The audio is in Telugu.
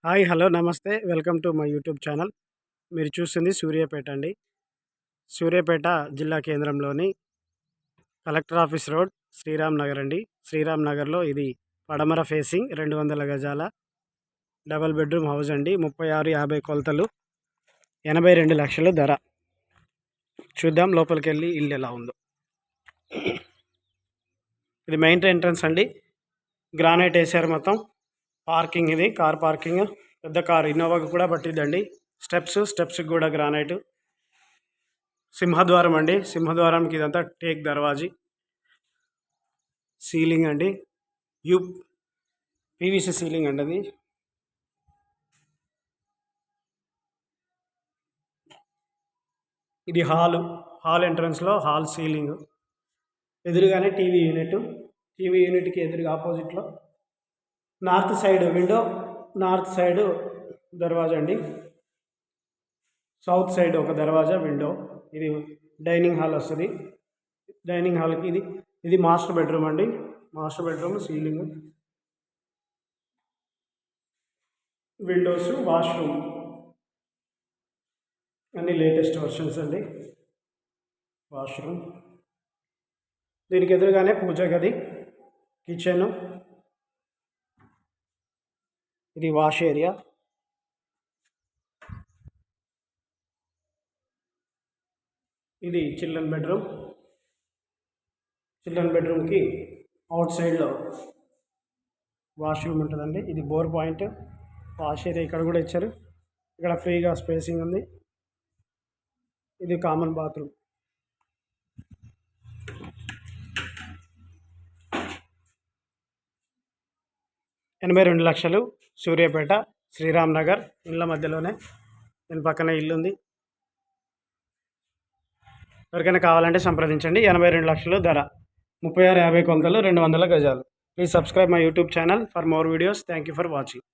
హాయ్ హలో నమస్తే welcome to my YouTube channel. మీరు చూస్తుంది సూర్యాపేట అండి. సూర్యాపేట జిల్లా కేంద్రంలోని collector office road Sriram Nagar అండి. శ్రీరామ్ నగర్లో ఇది పడమర ఫేసింగ్ 200 గజాల డబల్ బెడ్రూమ్ హౌస్ అండి. 36-50 కొలతలు, 82 లక్షలు ధర. చూద్దాం లోపలికి వెళ్ళి ఇల్లు ఎలా ఉందో. ఇది మెయిన్ ఎంట్రన్స్ అండి. గ్రానైట్ వేసారు మొత్తం. పార్కింగ్, ఇది కార్ పార్కింగ్. పెద్ద కార్ ఇన్నోవాకి కూడా పట్టిద్దండి. స్టెప్స్కి కూడా గ్రానైట్. సింహద్వారం అండి. సింహద్వారంకి ఇదంతా టేక్ దర్వాజీ. సీలింగ్ అండి, పీవీసీ సీలింగ్ అండి అది. ఇది హాల్ ఎంట్రన్స్లో హాల్ సీలింగ్. ఎదురుగానే టీవీ యూనిట్కి ఎదురుగా ఆపోజిట్లో north side window, north side దర్వాజా అండి. సౌత్ సైడ్ ఒక దర్వాజా, విండో. ఇది డైనింగ్ హాల్ వస్తుంది. డైనింగ్ హాల్కి ఇది మాస్టర్ బెడ్రూమ్ అండి. Master bedroom, ceiling, Windows, washroom అన్ని లేటెస్ట్ వర్షన్స్ అండి. వాష్రూమ్, దీనికి ఎదురుగానే పూజ గది, కిచెన్. ఇది వాష్ ఏరియా. ఇది చిల్డ్రన్ బెడ్రూమ్కి అవుట్ సైడ్లో వాష్రూమ్ ఉంటుందండి. ఇది బోర్ పాయింట్. వాష్ ఏరియా ఇక్కడ కూడా ఇచ్చారు. ఇక్కడ ఫ్రీగా స్పేసింగ్ ఉంది. ఇది కామన్ బాత్రూమ్. $82 లక్షలు. సూర్యాపేట శ్రీరామ్ నగర్. ఇళ్ళ మధ్యలోనే, దీని పక్కనే ఇల్లు ఉంది. ఎవరికైనా కావాలంటే సంప్రదించండి. 82 లక్షలు ధర. 36-50 కొలతలు, 200 గజాలు. Please subscribe my YouTube channel for more videos. Thank you for watching.